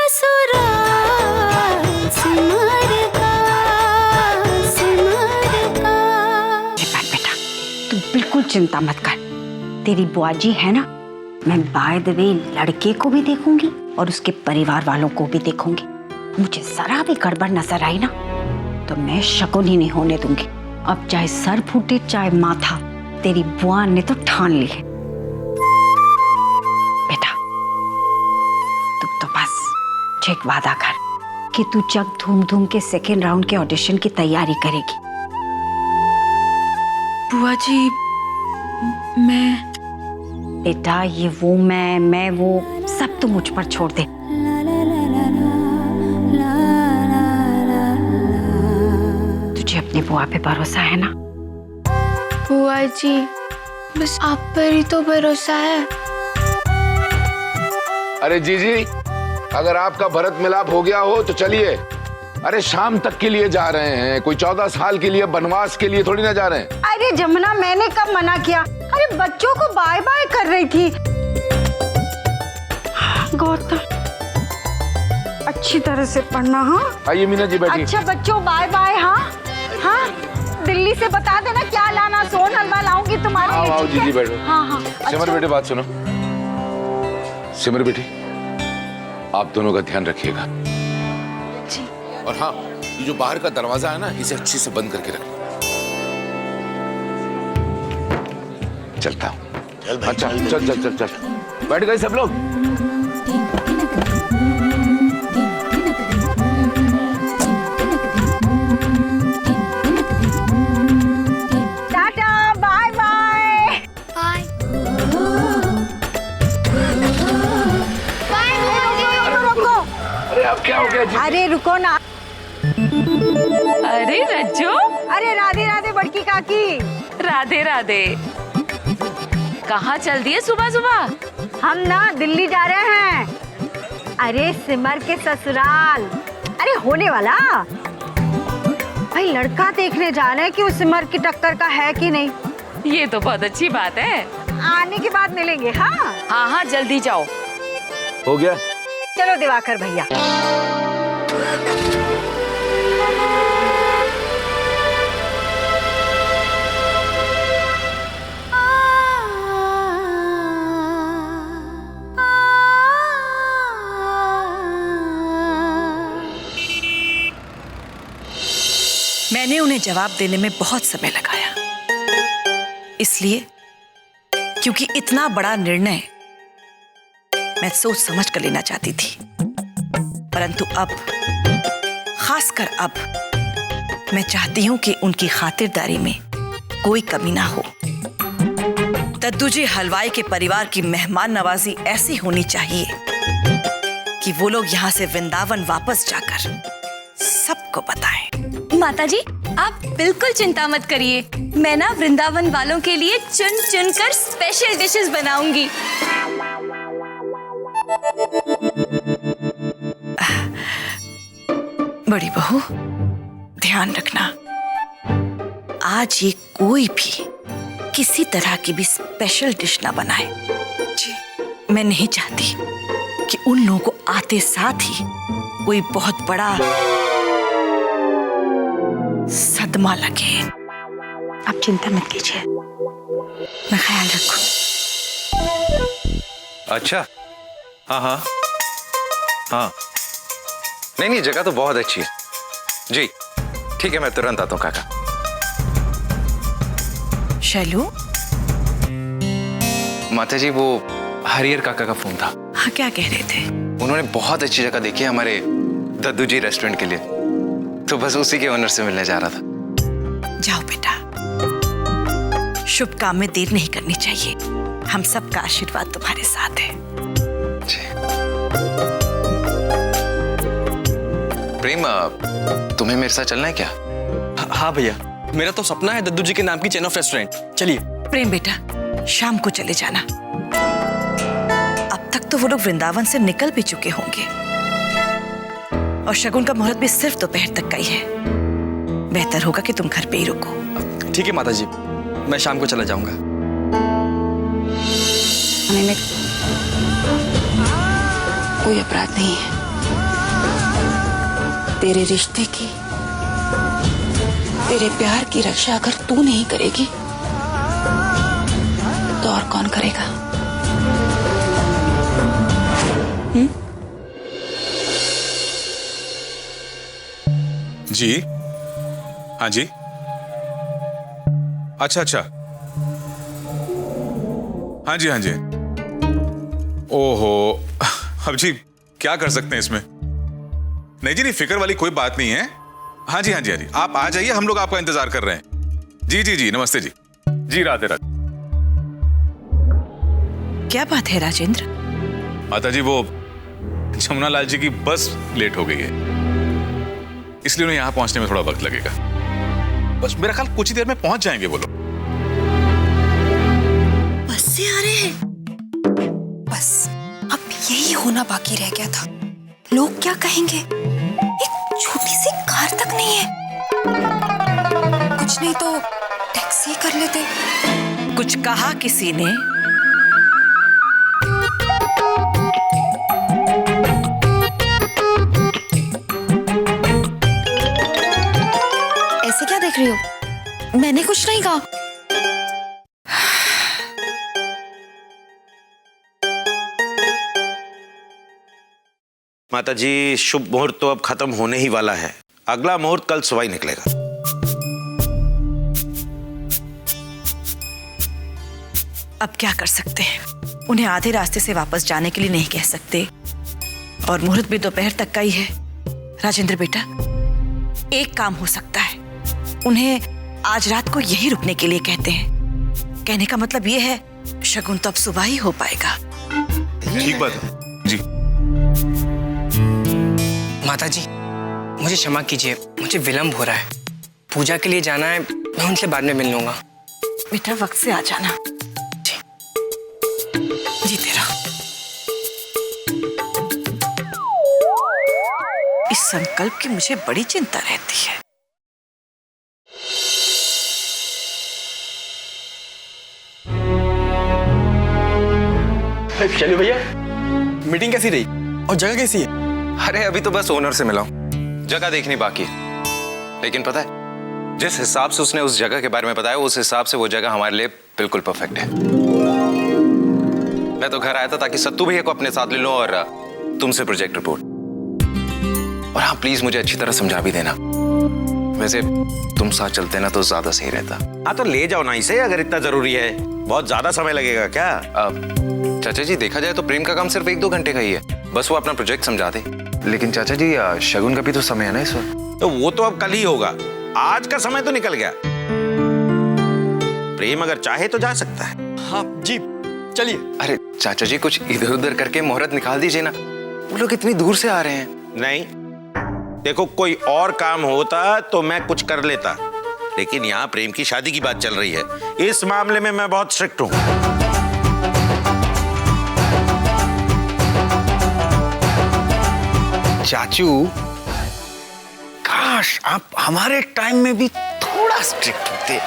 ससुराल सिमर का, सिमर का। बेटा तू बिल्कुल चिंता मत कर, तेरी बुआ जी है ना, मैं बाय द वे लड़के को भी देखूंगी और उसके परिवार वालों को भी देखूंगी। मुझे जरा भी गड़बड़ नजर आई ना तो मैं शकुन ही नहीं होने दूंगी। अब चाहे सर फूटे चाहे माथा, तेरी बुआ ने तो ठान ली है। बेटा तू तो बस एक वादा कर कि तू जब धूम के सेकेंड राउंड के ऑडिशन की तैयारी करेगी। बुआ जी मैं बेटा ये वो मैं वो सब तो मुझ पर छोड़ दे। तुझे अपनी बुआ पे भरोसा है ना? बुआ जी बस आप पर ही तो भरोसा है। अरे जीजी, अगर आपका भरत मिलाप हो गया हो तो चलिए। अरे शाम तक के लिए जा रहे हैं, कोई 14 साल के लिए बनवास के लिए थोड़ी ना जा रहे हैं। अरे जमुना मैंने कब मना किया? अरे बच्चों को बाय बाय कर रही थी। गौतम अच्छी तरह से पढ़ना। हाँ आइए मीना जी बैठिए। अच्छा बच्चों बाय बाय। हाँ हाँ दिल्ली से बता देना क्या लाना, सोन हलवा लाऊंगी तुम्हारे लिए। आओ जीजी बैठो। हाँ हाँ सिमर बेटे बात सुनो। सिमर बेटी आप दोनों का ध्यान रखिएगा जी। और हाँ ये जो बाहर का दरवाजा है ना इसे अच्छे से बंद करके रखना। चलता हूँ। अच्छा चल चल चल चल बैठ गए सब लोग? Tata bye bye. बाय रुको। अरे अब क्या हो गया जी? अरे रुको ना। अरे रज्जो, अरे राधे राधे बड़की काकी। राधे राधे। कहाँ चल दिए सुबह सुबह? हम ना दिल्ली जा रहे हैं। अरे सिमर के ससुराल। अरे होने वाला भाई लड़का देखने जा रहे हैं कि उस सिमर की टक्कर का है कि नहीं। ये तो बहुत अच्छी बात है। आने के बाद मिलेंगे। हाँ हाँ हाँ जल्दी जाओ। हो गया? चलो दिवाकर भैया। मैंने उन्हें जवाब देने में बहुत समय लगाया, इसलिए क्योंकि इतना बड़ा निर्णय मैं सोच समझ कर लेना चाहती थी। परंतु अब, खासकर अब, मैं चाहती हूं कि उनकी खातिरदारी में कोई कमी ना हो। दद्दू जी हलवाई के परिवार की मेहमान नवाजी ऐसी होनी चाहिए कि वो लोग यहां से वृंदावन वापस जाकर सबको बताएं। माताजी आप बिल्कुल चिंता मत करिए, मैं ना वृंदावन वालों के लिए चुन चुन कर स्पेशल डिशेस बनाऊंगी। बड़ी बहू ध्यान रखना, आज ये कोई भी किसी तरह की भी स्पेशल डिश ना बनाए। जी मैं नहीं चाहती कि उन लोगों को आते साथ ही कोई बहुत बड़ा सदमा लगे। आप चिंता मत कीजिए, मैं ख्याल रखूं। अच्छा हाँ हाँ हाँ नहीं नहीं जगह तो बहुत अच्छी है जी। ठीक है मैं तुरंत आता हूँ काका। शैलू। माता जी वो हरियर काका का फोन था। हाँ क्या कह रहे थे? उन्होंने बहुत अच्छी जगह देखी है हमारे दद्दू जी रेस्टोरेंट के लिए, तो बस उसी के ओनर से मिलने जा रहा था। जाओ बेटा, शुभ काम में देर नहीं करनी चाहिए। हम सबका आशीर्वाद तुम्हारे साथ है। प्रेम तुम्हें मेरे साथ चलना है क्या? हाँ भैया, मेरा तो सपना है दद्दू जी के नाम की चेन ऑफ रेस्टोरेंट। चलिए। प्रेम बेटा शाम को चले जाना, अब तक तो वो लोग वृंदावन से निकल भी चुके होंगे और शगुन का मुहूर्त भी सिर्फ दोपहर तक का ही है। बेहतर होगा कि तुम घर पे ही रुको। ठीक है माता जी, मैं शाम को चला जाऊंगा। हमें कोई अपराध नहीं है। तेरे रिश्ते की, तेरे प्यार की रक्षा अगर तू नहीं करेगी तो और कौन करेगा? जी हाँ जी, अच्छा अच्छा, हाँ जी हाँ जी। ओहो, अब जी क्या कर सकते हैं इसमें? नहीं जी नहीं, फिक्र वाली कोई बात नहीं है। हाँ जी हाँ जी हाँ जी, आप आ जाइए, हम लोग आपका इंतजार कर रहे हैं। जी जी जी, नमस्ते जी। जी राधे राधे। क्या बात है राजेंद्र? माता जी, वो जमुना लाल जी की बस लेट हो गई है, इसलिए उन्हें यहां पहुंचने में थोड़ा वक्त लगेगा। बस मेरा ख्याल कुछ ही देर में पहुंच जाएंगे वो लोग। बस से आ रहे हैं? बस अब यही होना बाकी रह गया था। लोग क्या कहेंगे? एक छोटी सी कार तक नहीं है। कुछ नहीं तो टैक्सी कर लेते। कुछ कहा किसी ने? ऐसे क्या देख रही हो? मैंने कुछ नहीं कहा। माता जी, शुभ मुहूर्त तो अब खत्म होने ही वाला है। अगला मुहूर्त कल सुबह ही निकलेगा। अब क्या कर सकते हैं? उन्हें आधे रास्ते से वापस जाने के लिए नहीं कह सकते, और मुहूर्त भी दोपहर तक का ही है। राजेंद्र बेटा, एक काम हो सकता है, उन्हें आज रात को यही रुकने के लिए कहते हैं। कहने का मतलब ये है, शगुन तो अब सुबह ही हो पाएगा। ठीक बात है जी। माता जी, मुझे क्षमा कीजिए, मुझे विलंब हो रहा है। पूजा के लिए जाना है, मैं उनसे बाद में मिल लूंगा। बेटा वक्त से आ जाना। जीते रहो। इस संकल्प की मुझे बड़ी चिंता रहती है। चलो भैया, मीटिंग कैसी रही और जगह कैसी है? अरे अभी तो बस ओनर से मिला हूं, जगह देखनी बाकी है। लेकिन पता है, जिस हिसाब से उसने उस जगह के बारे में बताया, उस हिसाब से वो जगह हमारे लिए बिल्कुल परफेक्ट है। मैं तो घर आया था ताकि सत्तू भैया को अपने साथ ले लूं और तुमसे प्रोजेक्ट रिपोर्ट। और हाँ, प्लीज मुझे अच्छी तरह समझा भी देना। वैसे तुम साथ चलते ना तो ज्यादा सही रहता। हाँ तो ले जाओ ना इसे, अगर इतना जरूरी है। बहुत ज्यादा समय लगेगा क्या? चाचा जी, देखा जाए तो प्रेम का काम सिर्फ 1-2 घंटे का ही है, बस वो अपना प्रोजेक्ट समझा दे। लेकिन चाचा जी, शगुन का भी तो समय है ना इस वक्त। तो वो तो अब कल ही होगा, आज का समय तो निकल गया। प्रेम अगर चाहे तो जा सकता है। हाँ जी, चलिए। अरे चाचा जी, कुछ इधर उधर करके मुहूर्त निकाल दीजिए ना, वो लोग इतनी दूर से आ रहे हैं। नहीं, देखो कोई और काम होता तो मैं कुछ कर लेता, लेकिन यहाँ प्रेम की शादी की बात चल रही है। इस मामले में मैं बहुत स्ट्रिक्ट हूँ। चाचू, काश आप हमारे टाइम में भी थोड़ा स्ट्रिक्ट होते।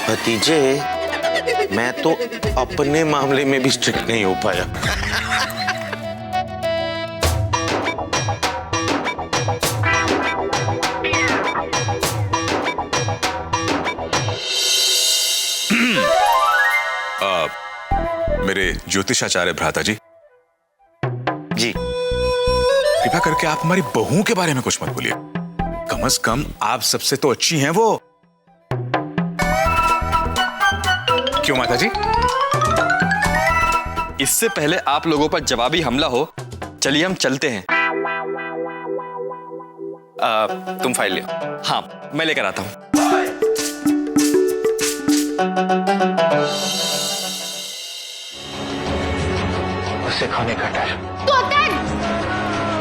भतीजे, मैं तो अपने मामले में भी स्ट्रिक्ट नहीं हो पाया। मेरे ज्योतिषाचार्य भ्राता जी, जी कृपया करके आप हमारी बहू के बारे में कुछ मत बोलिए। कम से कम आप सबसे तो अच्छी हैं वो। क्यों माता जी? इससे पहले आप लोगों पर जवाबी हमला हो, चलिए हम चलते हैं। तुम फाइल ले। हाँ, मैं लेकर आता हूं। उसे खोने का डर। तोतन,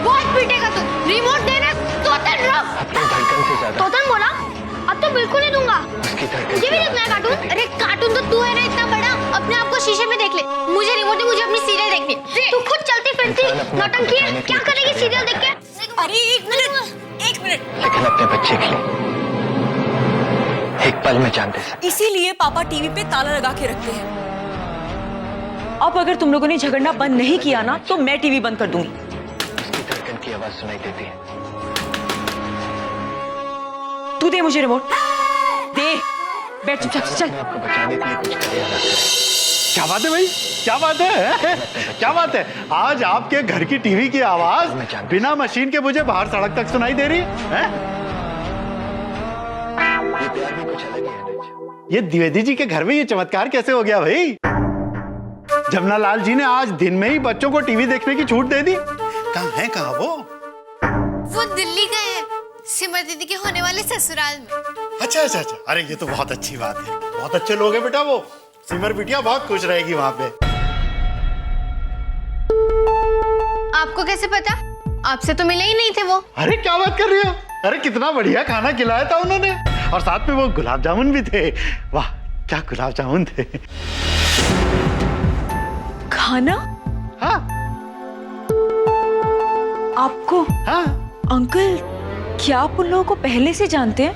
बहुत पीटेगा तू। रिमोट देना। तोतन रुक। अपनी धड़कन से ज्यादा तोतन बोला, अब तो बिल्कुल नहीं दूंगा। उसकी धड़कन मुझे भी देखना है कार्टून। अरे कार्टून तो तू है ना इतना बड़ा, अपने आप को शीशे में देख ले। मुझे रिमोट दे, मुझे अपनी सीरियल देखनी। तू खुद चलती फिरती नौटंकी है, क्या करेगी सीरियल देख के? अरे एक मिनट। लेकिन अपने बच्चे के लिए एक पल में जान दे सकते। इसीलिए पापा टीवी पे ताला लगा के रखते हैं। अब अगर तुम लोगों ने झगड़ना बंद नहीं किया ना, तो मैं टीवी बंद कर दूंगी। उसकी धड़कन की आवाज सुनाई देती है। तू दे मुझे रिमोट, दे। बैठ चुपचाप से, चल। आपको बचाने के लिए कुछ करे या ना करे। क्या बात है भाई, क्या बात है क्या बात है? आज आपके घर की टीवी की आवाज बिना मशीन के मुझे बाहर सड़क तक सुनाई दे रही है? ये प्यार भी कुछ अलग ही है अनुज। ये द्विवेदी जी के घर में ये चमत्कार कैसे हो गया भाई? जमुना लाल जी ने आज दिन में ही बच्चों को टीवी देखने की छूट दे दी। कहाँ वो दिल्ली गए हैं सिमर दीदी के होने वाले ससुराल में। अच्छा। अरे ये तो बहुत अच्छी बात है, बहुत अच्छे लोग हैं बेटा वो। सिमर बिटिया बहुत खुश रहेगी वहां पे। आपको कैसे पता? आपसे तो मिले ही नहीं थे वो। अरे क्या बात कर रही हो? अरे कितना बढ़िया खाना खिलाया था उन्होंने, और साथ में वो गुलाब जामुन भी थे। वाह क्या गुलाब जामुन थे। खाना? हाँ। आपको? हाँ। अंकल, क्या आप उन लोगों को पहले से जानते हैं?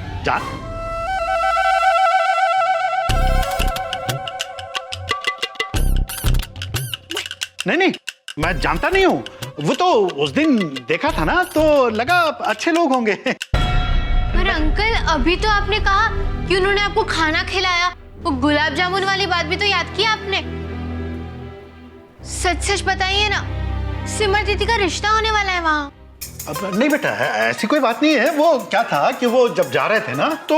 नहीं, मैं जानता नहीं हूँ। वो तो उस दिन देखा था ना, तो लगा अच्छे लोग होंगे। पर अंकल, अभी तो आपने कहा कि उन्होंने आपको खाना खिलाया। वो गुलाब जामुन वाली बात भी तो याद की आपने। सच सच बताइए ना, सिमर दीदी का रिश्ता होने वाला है वहाँ? अब नहीं बेटा, ऐसी कोई बात नहीं है। वो क्या था कि वो जब जा रहे थे ना, तो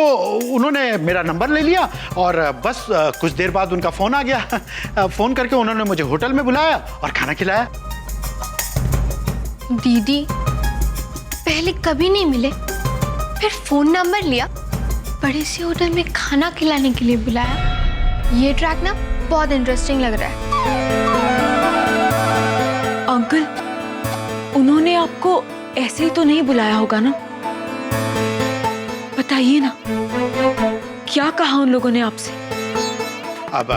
उन्होंने मेरा नंबर ले लिया और बस कुछ देर बाद उनका फोन आ गया। फोन करके उन्होंने मुझे होटल में बुलाया और खाना खिलाया। दीदी पहले कभी नहीं मिले, फिर फोन नंबर लिया, बड़े से होटल में खाना खिलाने के लिए बुलाया। ये ट्रैक ना बहुत इंटरेस्टिंग लग रहा है। अंकल, उन्होंने आपको ऐसे ही तो नहीं बुलाया होगा ना? बताइए ना, क्या कहा उन लोगों ने आपसे? अब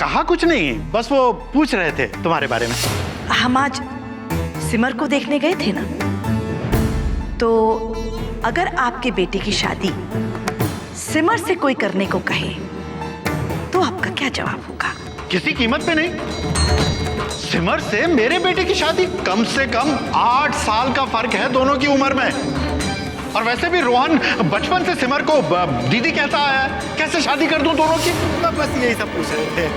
कहा कुछ नहीं, बस वो पूछ रहे थे तुम्हारे बारे में। हम आज सिमर को देखने गए थे ना, तो अगर आपके बेटे की शादी सिमर से कोई करने को कहे तो आपका क्या जवाब होगा? किसी कीमत पे नहीं। सिमर से मेरे बेटे की शादी? कम से कम 8 साल का फर्क है दोनों की उम्र में। और वैसे भी रोहन बचपन से सिमर को दीदी कहता आया है, कैसे शादी कर दूं दोनों की? बस यही सब पूछ रहे थे।